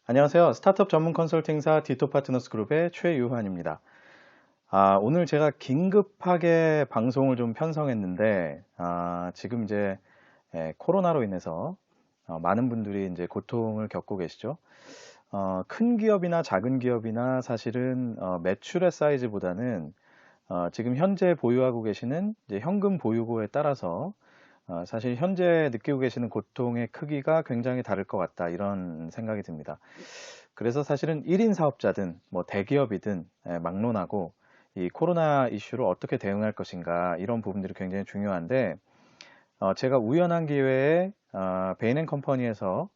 안녕하세요. 스타트업 전문 컨설팅사 디토파트너스 그룹의 최유환입니다. 오늘 제가 긴급하게 방송을 좀 편성했는데, 지금 이제 코로나로 인해서 많은 분들이 이제 고통을 겪고 계시죠. 큰 기업이나 작은 기업이나 사실은 매출의 사이즈보다는 지금 현재 보유하고 계시는 이제 현금 보유고에 따라서 사실 현재 느끼고 계시는 고통의 크기가 굉장히 다를 것 같다 이런 생각이 듭니다. 그래서 사실은 1인 사업자든 뭐 대기업이든 막론하고 이 코로나 이슈로 어떻게 대응할 것인가 이런 부분들이 굉장히 중요한데 제가 우연한 기회에 베인앤컴퍼니에서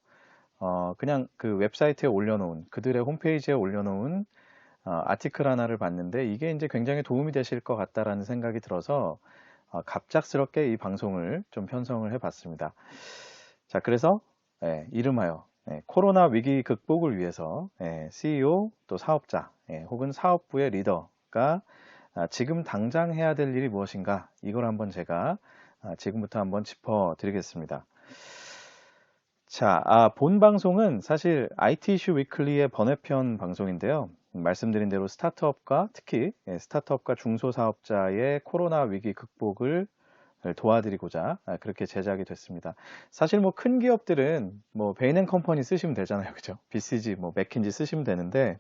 그냥 그 웹사이트에 올려놓은 그들의 홈페이지에 올려놓은 아티클 하나를 봤는데 이게 이제 굉장히 도움이 되실 것 같다라는 생각이 들어서 갑작스럽게 이 방송을 좀 편성을 해봤습니다. 자, 그래서 이름하여 코로나 위기 극복을 위해서 CEO 또 사업자 혹은 사업부의 리더가 지금 당장 해야 될 일이 무엇인가 이걸 한번 제가 지금부터 한번 짚어드리겠습니다. 자, 본 방송은 사실 IT 이슈 위클리의 번외편 방송인데요. 말씀드린 대로 스타트업과 특히 스타트업과 중소사업자의 코로나 위기 극복을 도와드리고자 그렇게 제작이 됐습니다. 사실 뭐 큰 기업들은 뭐 베인앤컴퍼니 쓰시면 되잖아요, 그죠? BCG, 뭐 맥킨지 쓰시면 되는데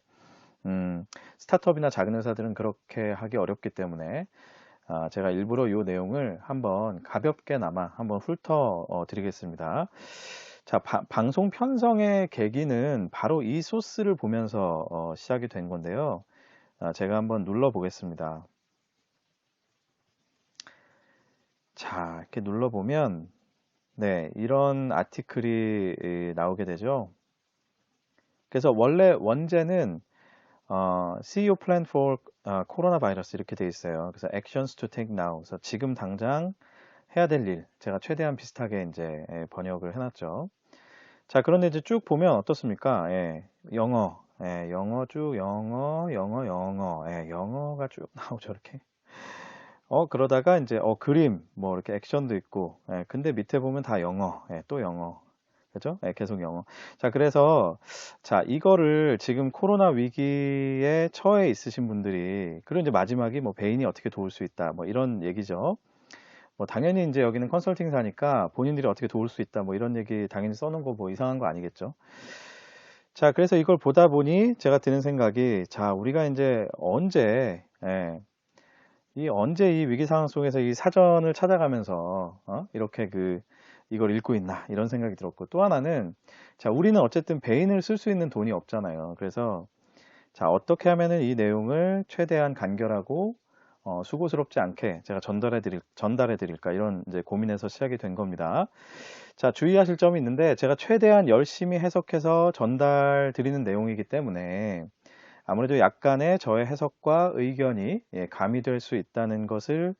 스타트업이나 작은 회사들은 그렇게 하기 어렵기 때문에 제가 일부러 이 내용을 한번 가볍게나마 한번 훑어 드리겠습니다. 자, 방송 편성의 계기는 바로 이 소스를 보면서 시작이 된 건데요. 제가 한번 눌러 보겠습니다. 자, 이렇게 눌러보면 네, 이런 아티클이 나오게 되죠. 그래서 원래 원제는 CEO Plan for 코로나 바이러스 이렇게 돼 있어요. 그래서 Actions to take now. 그래서 지금 당장 해야 될 일. 제가 최대한 비슷하게 이제 번역을 해놨죠. 자, 그런데 이제 쭉 보면 어떻습니까? 영어, 영어 쭉 영어, 영어, 영어, 영어가 쭉 나오죠, 이렇게. 그러다가 이제 그림, 뭐 이렇게 액션도 있고, 근데 밑에 보면 다 영어, 또 영어. 그죠? 계속 영어. 자, 그래서, 자, 이거를 지금 코로나 위기에 처해 있으신 분들이, 그리고 이제 마지막이 뭐 베인이 어떻게 도울 수 있다, 뭐 이런 얘기죠. 뭐 당연히 이제 여기는 컨설팅사니까 본인들이 어떻게 도울 수 있다, 뭐 이런 얘기 당연히 써놓은 거 뭐 이상한 거 아니겠죠. 자, 그래서 이걸 보다 보니 제가 드는 생각이, 자, 우리가 이제 언제 이 위기 상황 속에서 이 사전을 찾아가면서 이렇게 이걸 읽고 있나 이런 생각이 들었고 또 하나는 자 우리는 어쨌든 베인을 쓸 수 있는 돈이 없잖아요. 그래서 자 어떻게 하면은 이 내용을 최대한 간결하고 수고스럽지 않게 제가 전달해 드릴까 이런 이제 고민에서 시작이 된 겁니다. 자 주의하실 점이 있는데 제가 최대한 열심히 해석해서 전달 드리는 내용이기 때문에 아무래도 약간의 저의 해석과 의견이 가미될 수 있다는 것을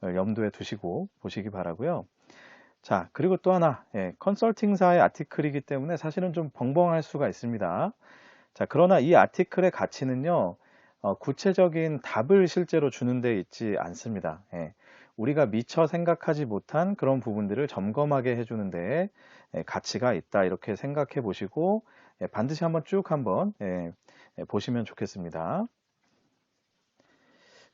염두에 두시고 보시기 바라고요. 자, 그리고 또 하나, 컨설팅사의 아티클이기 때문에 사실은 좀 벙벙할 수가 있습니다. 자, 그러나 이 아티클의 가치는요, 구체적인 답을 실제로 주는 데 있지 않습니다. 우리가 미처 생각하지 못한 그런 부분들을 점검하게 해주는 데 가치가 있다. 이렇게 생각해 보시고, 반드시 한번 보시면 좋겠습니다.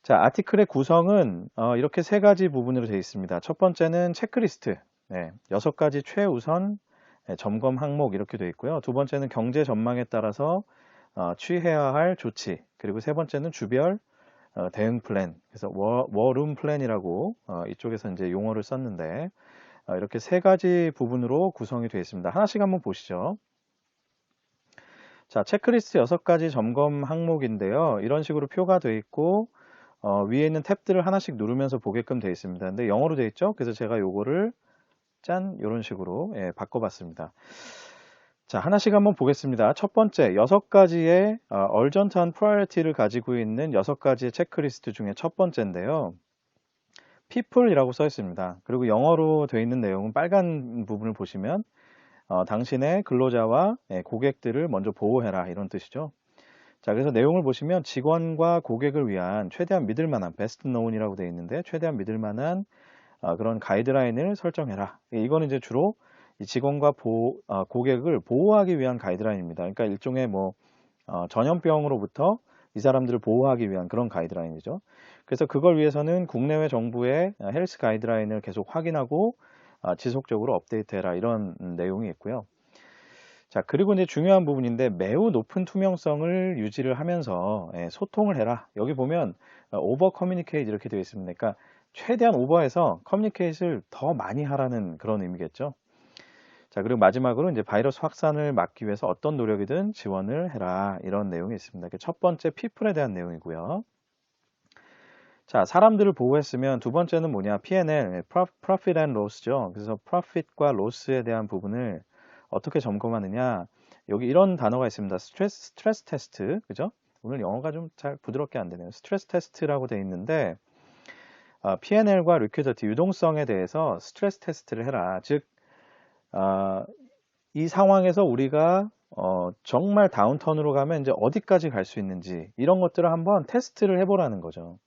자, 아티클의 구성은 이렇게 세 가지 부분으로 되어 있습니다. 첫 번째는 체크리스트, 6가지 최우선 점검 항목 이렇게 되어 있고요. 두 번째는 경제 전망에 따라서 취해야 할 조치, 그리고 세 번째는 주별 대응 플랜, 그래서 워룸 플랜이라고 이쪽에서 이제 용어를 썼는데 이렇게 세 가지 부분으로 구성이 되어 있습니다. 하나씩 한번 보시죠. 자, 체크리스트 6가지 점검 항목인데요. 이런 식으로 표가 되어 있고 위에 있는 탭들을 하나씩 누르면서 보게끔 되어 있습니다. 근데 영어로 되어 있죠? 그래서 제가 요거를 짠 이런 식으로 바꿔봤습니다. 자, 하나씩 한번 보겠습니다. 첫 번째, 6가지의 얼전트한 프라이어티를 가지고 있는 6가지의 체크리스트 중에 첫 번째인데요. people이라고 써 있습니다. 그리고 영어로 되어 있는 내용은 빨간 부분을 보시면 당신의 근로자와 고객들을 먼저 보호해라 이런 뜻이죠. 자, 그래서 내용을 보시면 직원과 고객을 위한 최대한 믿을 만한 베스트 노운이라고 되어 있는데 최대한 믿을 만한 그런 가이드라인을 설정해라. 이거는 이제 주로 이 직원과 고객을 보호하기 위한 가이드라인입니다. 그러니까 일종의 뭐 전염병으로부터 이 사람들을 보호하기 위한 그런 가이드라인이죠. 그래서 그걸 위해서는 국내외 정부의 헬스 가이드라인을 계속 확인하고 지속적으로 업데이트해라 이런 내용이 있고요. 자, 그리고 이제 중요한 부분인데 매우 높은 투명성을 유지를 하면서 소통을 해라. 여기 보면 오버 커뮤니케이트 이렇게 되어 있습니다. 그러니까 최대한 오버해서 커뮤니케이트를 더 많이 하라는 그런 의미겠죠. 자, 그리고 마지막으로 이제 바이러스 확산을 막기 위해서 어떤 노력이든 지원을 해라. 이런 내용이 있습니다. 첫 번째 피플에 대한 내용이고요. 자, 사람들을 보호했으면 두 번째는 뭐냐? P&L, Profit and Loss죠. 그래서 Profit과 Loss에 대한 부분을 어떻게 점검하느냐? 여기 이런 단어가 있습니다. 스트레스 테스트, 그죠? 오늘 영어가 좀 잘 부드럽게 안 되네요. 스트레스 테스트라고 되어 있는데 P&L과 리퀴디티, 유동성에 대해서 스트레스 테스트를 해라. 즉, 이 상황에서 우리가 정말 다운턴으로 가면 이제 어디까지 갈 수 있는지 이런 것들을 한번 테스트를 해보라는 거죠.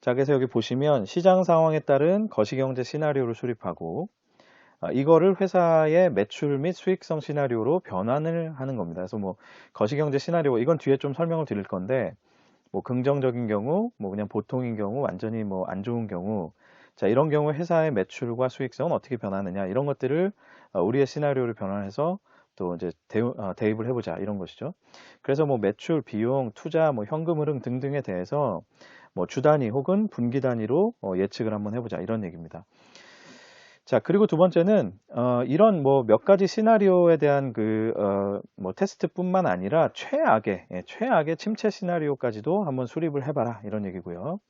자, 그래서 여기 보시면 시장 상황에 따른 거시경제 시나리오를 수립하고 이거를 회사의 매출 및 수익성 시나리오로 변환을 하는 겁니다. 그래서 뭐 거시경제 시나리오 이건 뒤에 좀 설명을 드릴 건데 뭐 긍정적인 경우, 뭐 그냥 보통인 경우, 완전히 뭐 안 좋은 경우, 자 이런 경우 회사의 매출과 수익성은 어떻게 변하느냐 이런 것들을 우리의 시나리오를 변환해서 또 이제 대입을 해보자 이런 것이죠. 그래서 뭐 매출, 비용, 투자, 뭐 현금 흐름 등등에 대해서 뭐 주 단위 혹은 분기 단위로 예측을 한번 해보자 이런 얘기입니다. 자, 그리고 두 번째는 이런 뭐 몇 가지 시나리오에 대한 뭐 테스트뿐만 아니라 최악의 침체 시나리오까지도 한번 수립을 해봐라 이런 얘기고요.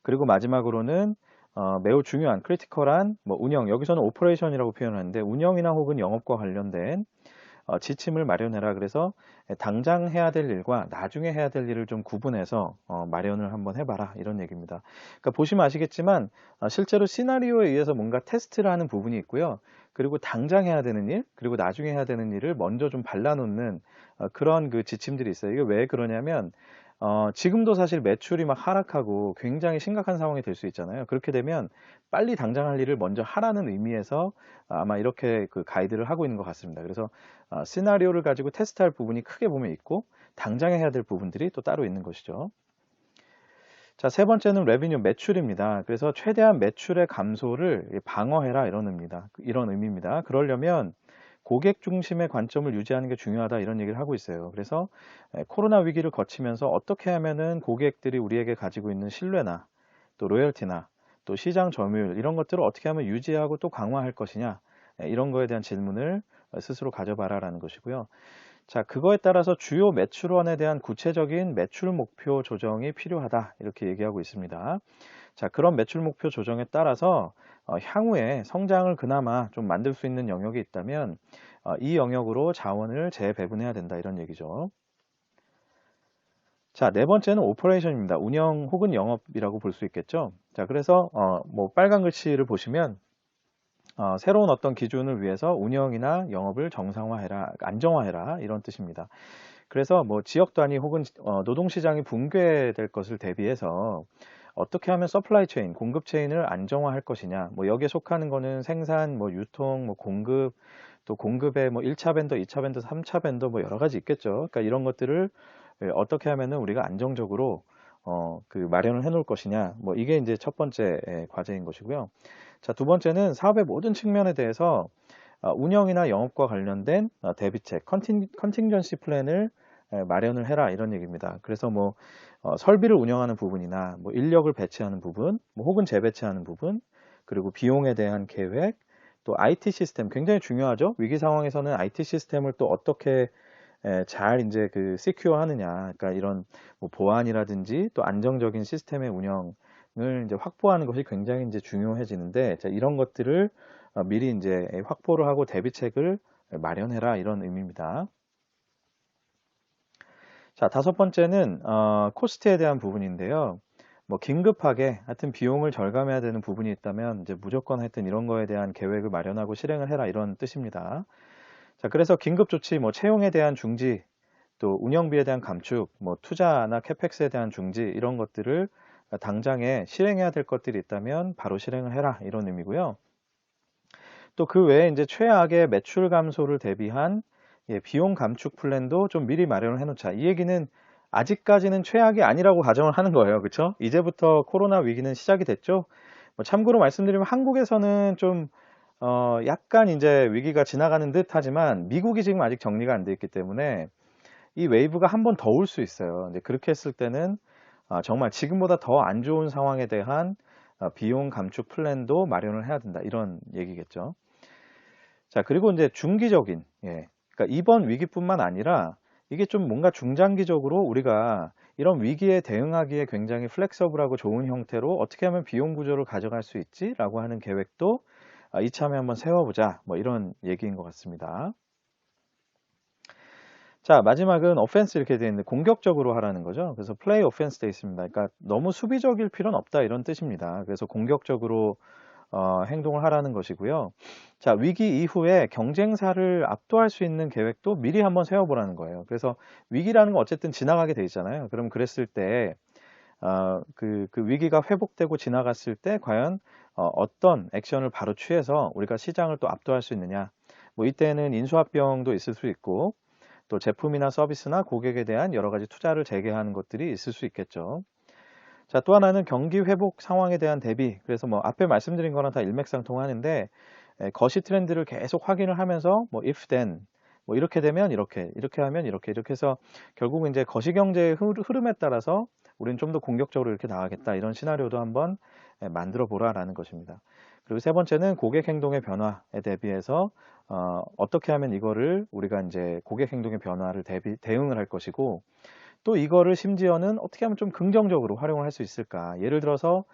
그리고 마지막으로는 매우 중요한 크리티컬한 뭐 운영, 여기서는 오퍼레이션이라고 표현하는데 운영이나 혹은 영업과 관련된 지침을 마련해라. 그래서 당장 해야 될 일과 나중에 해야 될 일을 좀 구분해서 마련을 한번 해봐라 이런 얘기입니다. 그러니까 보시면 아시겠지만 실제로 시나리오에 의해서 뭔가 테스트를 하는 부분이 있고요. 그리고 당장 해야 되는 일, 그리고 나중에 해야 되는 일을 먼저 좀 발라놓는 그런 그 지침들이 있어요. 이게 왜 그러냐면 지금도 사실 매출이 막 하락하고 굉장히 심각한 상황이 될 수 있잖아요. 그렇게 되면 빨리 당장 할 일을 먼저 하라는 의미에서 아마 이렇게 그 가이드를 하고 있는 것 같습니다. 그래서 시나리오를 가지고 테스트할 부분이 크게 보면 있고 당장에 해야 될 부분들이 또 따로 있는 것이죠. 자, 세 번째는 레비뉴 매출입니다. 그래서 최대한 매출의 감소를 방어해라 이런 의미입니다. 그러려면 고객 중심의 관점을 유지하는 게 중요하다 이런 얘기를 하고 있어요. 그래서 코로나 위기를 거치면서 어떻게 하면은 고객들이 우리에게 가지고 있는 신뢰나 또 로열티나 또 시장 점유율 이런 것들을 어떻게 하면 유지하고 또 강화할 것이냐 이런 거에 대한 질문을 스스로 가져봐라라는 것이고요. 자, 그거에 따라서 주요 매출원에 대한 구체적인 매출 목표 조정이 필요하다 이렇게 얘기하고 있습니다. 자, 그런 매출 목표 조정에 따라서 향후에 성장을 그나마 좀 만들 수 있는 영역이 있다면 이 영역으로 자원을 재배분해야 된다 이런 얘기죠. 자, 네 번째는 오퍼레이션입니다. 운영 혹은 영업이라고 볼 수 있겠죠. 자, 그래서 뭐 빨간 글씨를 보시면 새로운 어떤 기준을 위해서 운영이나 영업을 정상화해라, 안정화해라 이런 뜻입니다. 그래서 뭐 지역 단위 혹은 노동시장이 붕괴될 것을 대비해서 어떻게 하면 서플라이 체인, 공급 체인을 안정화할 것이냐. 뭐 여기에 속하는 거는 생산, 뭐 유통, 뭐 공급, 또 공급의 뭐 1차 벤더, 2차 벤더, 3차 벤더 뭐 여러 가지 있겠죠. 그러니까 이런 것들을 어떻게 하면은 우리가 안정적으로 그 마련을 해 놓을 것이냐. 뭐 이게 이제 첫 번째 과제인 것이고요. 자, 두 번째는 사업의 모든 측면에 대해서 운영이나 영업과 관련된 대비책, 컨팅전시 플랜을 마련을 해라 이런 얘기입니다. 그래서 뭐 설비를 운영하는 부분이나 뭐 인력을 배치하는 부분, 뭐 혹은 재배치하는 부분, 그리고 비용에 대한 계획, 또 IT 시스템 굉장히 중요하죠. 위기 상황에서는 IT 시스템을 또 어떻게 잘 이제 그 시큐어 하느냐, 그러니까 이런 뭐 보안이라든지 또 안정적인 시스템의 운영을 이제 확보하는 것이 굉장히 이제 중요해지는데, 자, 이런 것들을 미리 이제 확보를 하고 대비책을 마련해라 이런 의미입니다. 자, 다섯 번째는 코스트에 대한 부분인데요. 뭐 긴급하게 하여튼 비용을 절감해야 되는 부분이 있다면 이제 무조건 하여튼 이런 거에 대한 계획을 마련하고 실행을 해라 이런 뜻입니다. 자, 그래서 긴급 조치, 뭐 채용에 대한 중지, 또 운영비에 대한 감축, 뭐 투자나 캐펙스에 대한 중지 이런 것들을 당장에 실행해야 될 것들이 있다면 바로 실행을 해라 이런 의미고요. 또 그 외에 이제 최악의 매출 감소를 대비한 비용 감축 플랜도 좀 미리 마련을 해놓자. 이 얘기는 아직까지는 최악이 아니라고 가정을 하는 거예요. 그렇죠? 이제부터 코로나 위기는 시작이 됐죠. 뭐 참고로 말씀드리면 한국에서는 좀 약간 이제 위기가 지나가는 듯 하지만 미국이 지금 아직 정리가 안 돼 있기 때문에 이 웨이브가 한 번 더 올 수 있어요. 이제 그렇게 했을 때는 정말 지금보다 더 안 좋은 상황에 대한 비용 감축 플랜도 마련을 해야 된다. 이런 얘기겠죠. 자, 그리고 이제 중기적인, 그러니까 이번 위기뿐만 아니라 이게 좀 뭔가 중장기적으로 우리가 이런 위기에 대응하기에 굉장히 플렉서블하고 좋은 형태로 어떻게 하면 비용 구조를 가져갈 수 있지라고 하는 계획도 이참에 한번 세워보자. 뭐 이런 얘기인 것 같습니다. 자, 마지막은 오펜스 이렇게 되어 있는데 공격적으로 하라는 거죠. 그래서 플레이 오펜스 되어 있습니다. 그러니까 너무 수비적일 필요는 없다 이런 뜻입니다. 그래서 공격적으로 행동을 하라는 것이고요. 자, 위기 이후에 경쟁사를 압도할 수 있는 계획도 미리 한번 세워보라는 거예요. 그래서 위기라는 건 어쨌든 지나가게 돼 있잖아요. 그럼 그랬을 때 그 위기가 회복되고 지나갔을 때 과연 어떤 액션을 바로 취해서 우리가 시장을 또 압도할 수 있느냐. 뭐 이때는 인수합병도 있을 수 있고 또 제품이나 서비스나 고객에 대한 여러 가지 투자를 재개하는 것들이 있을 수 있겠죠. 자, 또 하나는 경기 회복 상황에 대한 대비. 그래서 뭐 앞에 말씀드린 거랑 다 일맥상통하는데 거시 트렌드를 계속 확인을 하면서 뭐 if then 뭐 이렇게 되면 이렇게 하면 이렇게 해서 결국은 이제 거시 경제의 흐름에 따라서 우리는 좀 더 공격적으로 이렇게 나가겠다. 이런 시나리오도 한번 만들어 보라라는 것입니다. 그리고 세 번째는 고객 행동의 변화에 대비해서 어떻게 하면 이거를 우리가 이제 고객 행동의 변화를 대응을 할 것이고 또 이거를 심지어는 어떻게 하면 좀 긍정적으로 활용을 할 수 있을까? 예를 들어서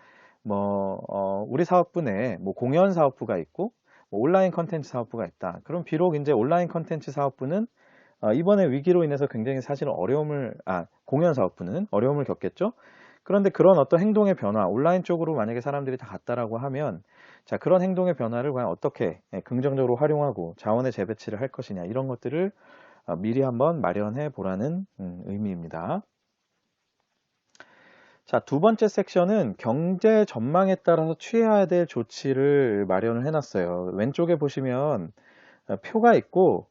뭐 우리 사업부 내에 뭐 공연 사업부가 있고 뭐 온라인 컨텐츠 사업부가 있다. 그럼 비록 이제 온라인 컨텐츠 사업부는 이번에 위기로 인해서 굉장히 사실 공연 사업부는 어려움을 겪겠죠. 그런데 그런 어떤 행동의 변화, 온라인 쪽으로 만약에 사람들이 다 갔다라고 하면 자, 그런 행동의 변화를 과연 어떻게 긍정적으로 활용하고 자원의 재배치를 할 것이냐 이런 것들을 미리 한번 마련해 보라는 의미입니다. 자, 두 번째 섹션은 경제 전망에 따라서 취해야 될 조치를 마련을 해놨어요. 왼쪽에 보시면 표가 있고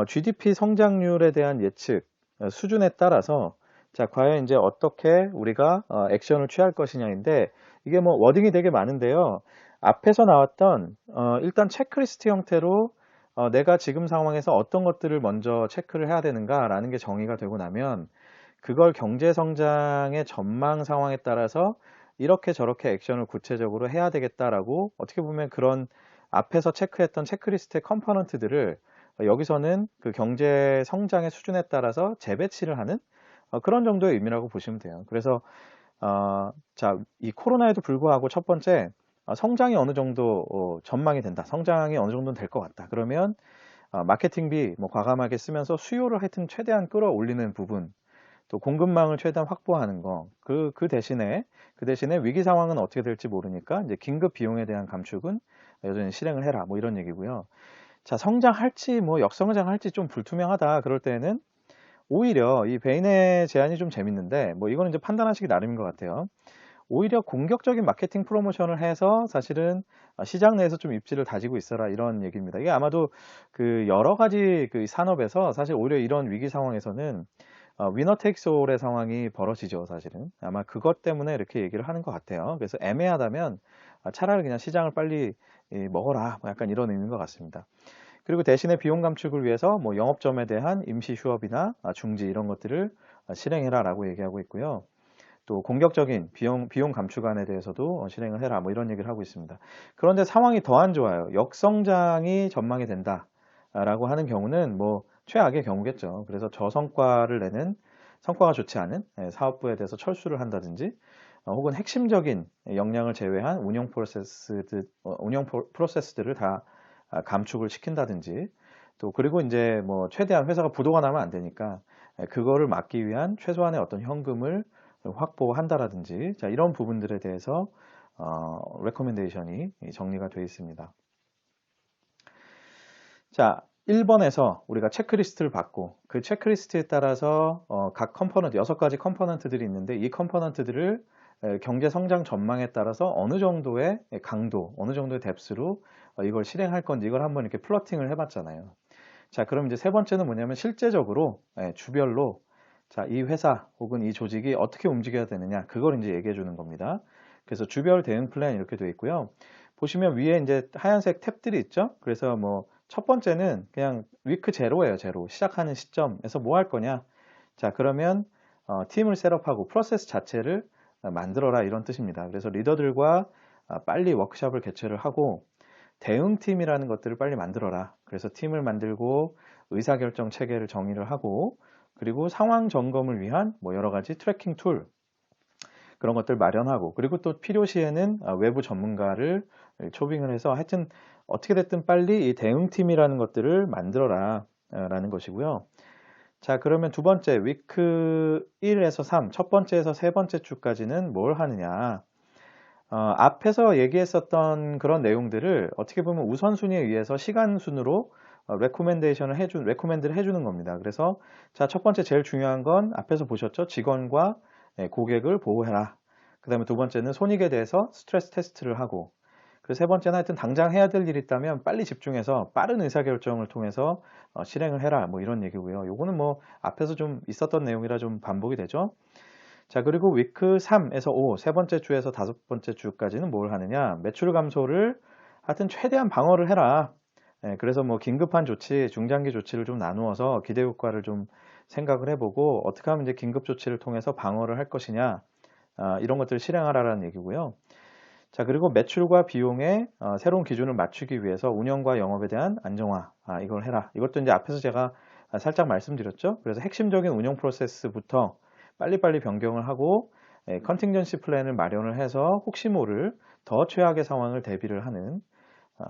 GDP 성장률에 대한 예측 수준에 따라서 자, 과연 이제 어떻게 우리가 액션을 취할 것이냐인데 이게 뭐 워딩이 되게 많은데요. 앞에서 나왔던 일단 체크리스트 형태로 내가 지금 상황에서 어떤 것들을 먼저 체크를 해야 되는가라는 게 정의가 되고 나면 그걸 경제 성장의 전망 상황에 따라서 이렇게 저렇게 액션을 구체적으로 해야 되겠다라고 어떻게 보면 그런 앞에서 체크했던 체크리스트의 컴포넌트들을 여기서는 그 경제 성장의 수준에 따라서 재배치를 하는 그런 정도의 의미라고 보시면 돼요. 그래서 자, 이 코로나에도 불구하고 첫 번째 성장이 어느 정도 전망이 된다. 성장이 어느 정도는 될 것 같다. 그러면 마케팅비 뭐 과감하게 쓰면서 수요를 하여튼 최대한 끌어올리는 부분 또 공급망을 최대한 확보하는 거. 그 대신에 위기 상황은 어떻게 될지 모르니까 이제 긴급 비용에 대한 감축은 여전히 실행을 해라. 뭐 이런 얘기고요. 자, 성장할지 뭐 역성장할지 좀 불투명하다. 그럴 때는 오히려 이 베인의 제안이 좀 재밌는데 뭐 이거는 이제 판단하시기 나름인 것 같아요. 오히려 공격적인 마케팅 프로모션을 해서 사실은 시장 내에서 좀 입지를 다지고 있어라 이런 얘기입니다. 이게 아마도 그 여러 가지 그 산업에서 사실 오히려 이런 위기 상황에서는 위너 테이크스 올의 상황이 벌어지죠, 사실은. 아마 그것 때문에 이렇게 얘기를 하는 것 같아요. 그래서 애매하다면 차라리 그냥 시장을 빨리 먹어라. 뭐 약간 이런 의미인 것 같습니다. 그리고 대신에 비용 감축을 위해서 뭐 영업점에 대한 임시 휴업이나 중지 이런 것들을 실행해라라고 얘기하고 있고요. 또 공격적인 비용 감축안에 대해서도 실행을 해라. 뭐 이런 얘기를 하고 있습니다. 그런데 상황이 더 안 좋아요. 역성장이 전망이 된다라고 하는 경우는 뭐 최악의 경우겠죠. 그래서 저성과를 내는 성과가 좋지 않은 사업부에 대해서 철수를 한다든지 혹은 핵심적인 역량을 제외한 운영 프로세스들을 다 감축을 시킨다든지 또 그리고 이제 뭐 최대한 회사가 부도가 나면 안 되니까 그거를 막기 위한 최소한의 어떤 현금을 확보한다라든지 자, 이런 부분들에 대해서 레코멘데이션이 정리가 되어 있습니다. 자, 1번에서 우리가 체크리스트를 받고 그 체크리스트에 따라서 각 컴포넌트 6가지 컴포넌트들이 있는데 이 컴포넌트들을 경제 성장 전망에 따라서 어느 정도의 강도, 어느 정도의 뎁스로 이걸 실행할 건지 이걸 한번 이렇게 플러팅을 해봤잖아요. 자, 그럼 이제 세 번째는 뭐냐면 실제적으로 주별로 자, 이 회사 혹은 이 조직이 어떻게 움직여야 되느냐 그걸 이제 얘기해 주는 겁니다. 그래서 주별 대응 플랜 이렇게 되어 있고요. 보시면 위에 이제 하얀색 탭들이 있죠. 그래서 뭐 첫 번째는 그냥 위크 제로예요. 제로. 시작하는 시점에서 뭐 할 거냐. 자, 그러면 팀을 셋업하고 프로세스 자체를 만들어라 이런 뜻입니다. 그래서 리더들과 빨리 워크숍을 개최를 하고 대응팀이라는 것들을 빨리 만들어라. 그래서 팀을 만들고 의사결정 체계를 정의를 하고 그리고 상황 점검을 위한 뭐 여러 가지 트래킹 툴 그런 것들 마련하고 그리고 또 필요시에는 외부 전문가를 초빙을 해서 하여튼 어떻게 됐든 빨리 이 대응팀이라는 것들을 만들어라 라는 것이고요. 자, 그러면 두 번째 위크 1에서 3, 첫 번째에서 세 번째 주까지는 뭘 하느냐. 앞에서 얘기했었던 그런 내용들을 어떻게 보면 우선순위에 의해서 시간 순으로 레코멘드를 해주는 겁니다. 그래서 자, 첫 번째 제일 중요한 건 앞에서 보셨죠? 직원과 고객을 보호해라. 그 다음에 두 번째는 손익에 대해서 스트레스 테스트를 하고 그리고 세 번째는 하여튼 당장 해야 될 일이 있다면 빨리 집중해서 빠른 의사결정을 통해서 실행을 해라. 뭐 이런 얘기고요. 요거는 뭐 앞에서 좀 있었던 내용이라 좀 반복이 되죠. 자, 그리고 위크 3에서 5, 세 번째 주에서 다섯 번째 주까지는 뭘 하느냐? 매출 감소를 하여튼 최대한 방어를 해라. 그래서 뭐 긴급한 조치, 중장기 조치를 좀 나누어서 기대 효과를 좀 생각을 해보고 어떻게 하면 이제 긴급 조치를 통해서 방어를 할 것이냐, 이런 것들을 실행하라라는 얘기고요. 자, 그리고 매출과 비용의 새로운 기준을 맞추기 위해서 운영과 영업에 대한 안정화, 이걸 해라. 이것도 이제 앞에서 제가 살짝 말씀드렸죠. 그래서 핵심적인 운영 프로세스부터 빨리빨리 변경을 하고 컨팅전시 플랜을 마련을 해서 혹시 모를 더 최악의 상황을 대비를 하는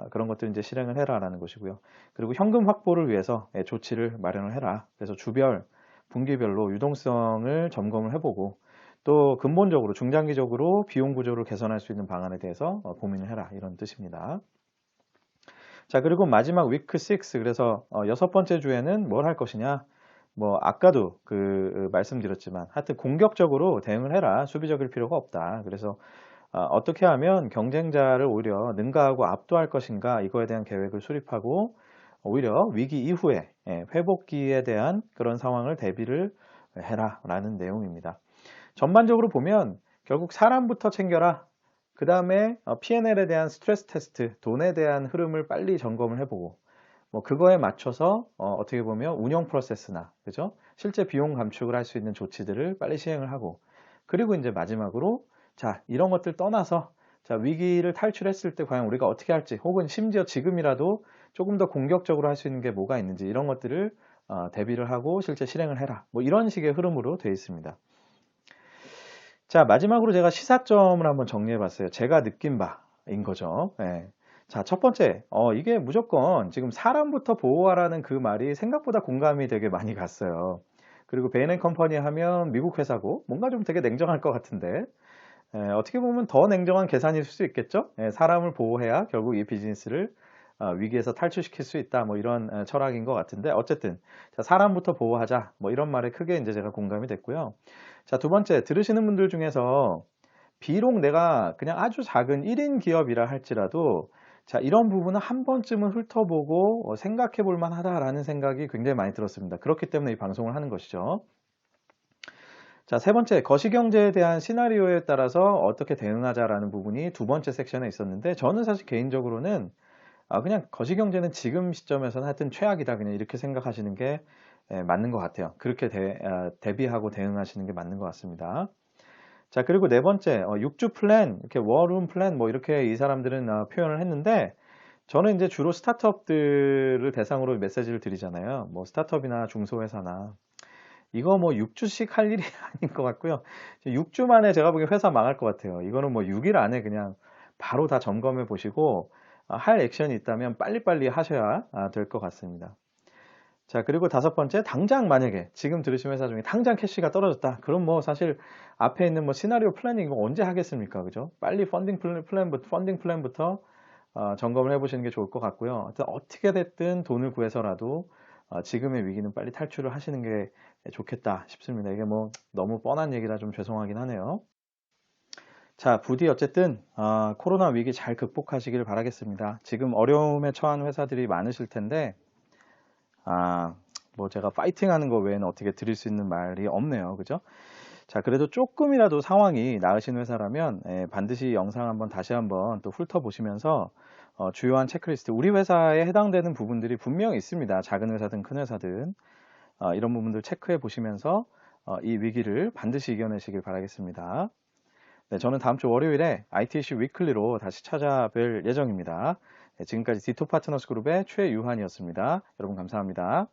그런 것들 이제 실행을 해라라는 것이고요. 그리고 현금 확보를 위해서 조치를 마련을 해라. 그래서 주별, 분기별로 유동성을 점검을 해보고 또 근본적으로 중장기적으로 비용 구조를 개선할 수 있는 방안에 대해서 고민을 해라 이런 뜻입니다. 자, 그리고 마지막 위크 6 그래서 여섯 번째 주에는 뭘 할 것이냐 뭐 아까도 말씀드렸지만 하여튼 공격적으로 대응을 해라. 수비적일 필요가 없다. 그래서 어떻게 하면 경쟁자를 오히려 능가하고 압도할 것인가 이거에 대한 계획을 수립하고 오히려 위기 이후에 회복기에 대한 그런 상황을 대비를 해라 라는 내용입니다. 전반적으로 보면 결국 사람부터 챙겨라. 그 다음에 P&L에 대한 스트레스 테스트, 돈에 대한 흐름을 빨리 점검을 해보고 뭐 그거에 맞춰서 어떻게 보면 운영 프로세스나 그죠? 실제 비용 감축을 할 수 있는 조치들을 빨리 시행을 하고 그리고 이제 마지막으로 자, 이런 것들 떠나서 자, 위기를 탈출했을 때 과연 우리가 어떻게 할지 혹은 심지어 지금이라도 조금 더 공격적으로 할 수 있는 게 뭐가 있는지 이런 것들을 대비를 하고 실제 실행을 해라. 뭐 이런 식의 흐름으로 되어 있습니다. 자, 마지막으로 제가 시사점을 한번 정리해 봤어요. 제가 느낀 바인 거죠. 자, 첫 번째, 이게 무조건 지금 사람부터 보호하라는 그 말이 생각보다 공감이 되게 많이 갔어요. 그리고 베인앤컴퍼니 하면 미국 회사고 뭔가 좀 되게 냉정할 것 같은데 어떻게 보면 더 냉정한 계산일 수 있겠죠? 사람을 보호해야 결국 이 비즈니스를 위기에서 탈출시킬 수 있다. 뭐 이런 철학인 것 같은데 어쨌든 자, 사람부터 보호하자. 뭐 이런 말에 크게 이제 제가 공감이 됐고요. 자, 두 번째 들으시는 분들 중에서 비록 내가 그냥 아주 작은 1인 기업이라 할지라도 자, 이런 부분은 한 번쯤은 훑어보고 생각해 볼 만하다라는 생각이 굉장히 많이 들었습니다. 그렇기 때문에 이 방송을 하는 것이죠. 자, 세 번째, 거시경제에 대한 시나리오에 따라서 어떻게 대응하자라는 부분이 두 번째 섹션에 있었는데 저는 사실 개인적으로는 그냥 거시경제는 지금 시점에서는 하여튼 최악이다 그냥 이렇게 생각하시는 게 맞는 것 같아요. 그렇게 대비하고 대응하시는 게 맞는 것 같습니다. 자, 그리고 네 번째, 6주 플랜, 이렇게 워룸 플랜 뭐 이렇게 이 사람들은 표현을 했는데 저는 이제 주로 스타트업들을 대상으로 메시지를 드리잖아요. 뭐 스타트업이나 중소회사나 이거 뭐 6주씩 할 일이 아닌 것 같고요. 6주 만에 제가 보기엔 회사 망할 것 같아요. 이거는 뭐 6일 안에 그냥 바로 다 점검해 보시고 할 액션이 있다면 빨리빨리 하셔야 될 것 같습니다. 자, 그리고 다섯 번째, 당장 만약에 지금 들으신 회사 중에 당장 캐시가 떨어졌다. 그럼 뭐 사실 앞에 있는 뭐 시나리오 플래닝 이거 언제 하겠습니까? 그죠? 빨리 펀딩 플랜부터 점검을 해보시는 게 좋을 것 같고요. 하여튼 어떻게 됐든 돈을 구해서라도 지금의 위기는 빨리 탈출을 하시는 게 좋겠다 싶습니다. 이게 뭐 너무 뻔한 얘기라 좀 죄송하긴 하네요. 자, 부디 어쨌든 코로나 위기 잘 극복하시길 바라겠습니다. 지금 어려움에 처한 회사들이 많으실 텐데 아, 뭐 제가 파이팅 하는 거 외에는 어떻게 드릴 수 있는 말이 없네요. 그죠? 자, 그래도 조금이라도 상황이 나으신 회사라면 반드시 영상 한번 다시 한번 또 훑어보시면서 주요한 체크리스트, 우리 회사에 해당되는 부분들이 분명히 있습니다. 작은 회사든 큰 회사든 이런 부분들 체크해 보시면서 이 위기를 반드시 이겨내시길 바라겠습니다. 네, 저는 다음 주 월요일에 ITC 위클리로 다시 찾아뵐 예정입니다. 네, 지금까지 디토 파트너스 그룹의 최유한이었습니다. 여러분 감사합니다.